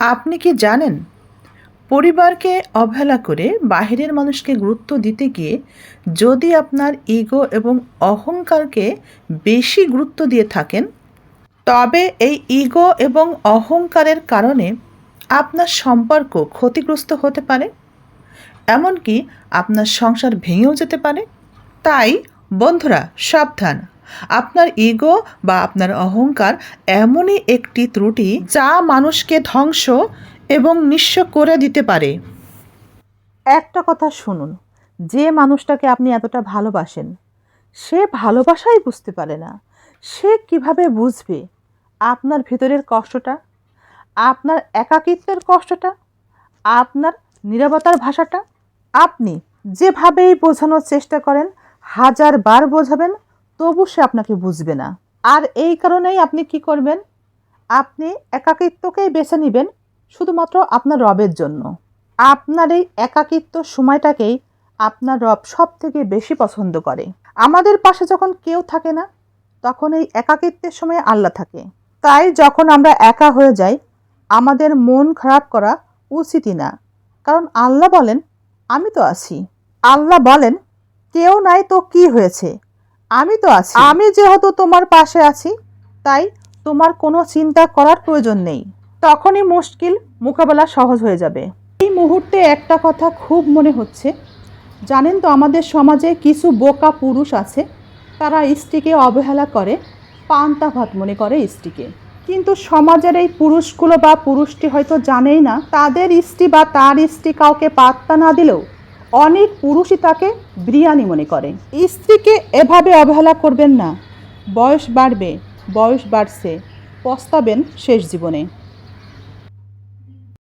আপনি কি জানেন, পরিবারকে অবহেলা করে বাহিরের মানুষকে গুরুত্ব দিতে গিয়ে যদি আপনার ইগো এবং অহংকারকে বেশি গুরুত্ব দিয়ে থাকেন, তবে এই ইগো এবং অহংকারের কারণে আপনার সম্পর্ক ক্ষতিগ্রস্ত হতে পারে, এমনকি আপনার সংসার ভেঙেও যেতে পারে। তাই বন্ধুরা, সাবধান! আপনার ইগো বা আপনার অহংকার এমনই একটি ত্রুটি যা মানুষকে ধ্বংস এবং নিঃস্ব করে দিতে পারে। একটা কথা শুনুন, যে মানুষটাকে আপনি এতটা ভালোবাসেন সে ভালোবাসাই বুঝতে পারে না। সে কিভাবে বুঝবে আপনার ভিতরের কষ্টটা, আপনার একাকিত্বের কষ্টটা, আপনার নীরবতার ভাষাটা? আপনি যেভাবেই বোঝানোর চেষ্টা করেন, হাজার বার বোঝাবেন, তবু সে আপনাকে বুঝবে না। আর এই কারণেই আপনি কি করবেন? আপনি একাকিত্বকেই বেছে নেবেন শুধুমাত্র আপনার রবের জন্য। আপনার এই একাকিত্ব সময়টাকেই আপনার রব সব থেকে বেশি পছন্দ করে। আমাদের পাশে যখন কেউ থাকে না, তখন এই একাকিত্বের সময় আল্লাহ থাকে। তাই যখন আমরা একা হয়ে যাই, আমাদের মন খারাপ করা উচিতই না। কারণ আল্লাহ বলেন, আমি তো আছি। আল্লাহ বলেন, কেউ নাই তো কি হয়েছে, আমি তো আছি। আমি যেহেতু তোমার পাশে আছি, তাই তোমার কোনো চিন্তা করার প্রয়োজন নেই। তখনই মুশকিল মোকাবেলা সহজ হয়ে যাবে। এই মুহূর্তে একটা কথা খুব মনে হচ্ছে, জানেন তো, আমাদের সমাজে কিছু বোকা পুরুষ আছে, তারা স্ত্রীকে অবহেলা করে, পান্তা ভাত মনে করে স্ত্রীকে। কিন্তু সমাজের এই পুরুষগুলো বা পুরুষটি হয়তো জানেই না, তাদের স্ত্রী বা তার স্ত্রী কাউকে পাত্তা না দিলেও অনেক পুরুষই তাকে বিরিয়ানি মনে করে। স্ত্রীকে এভাবে অবহেলা করবেন না। বয়স বাড়বে, বয়স বাড়ছে, পস্তাবেন শেষ জীবনে।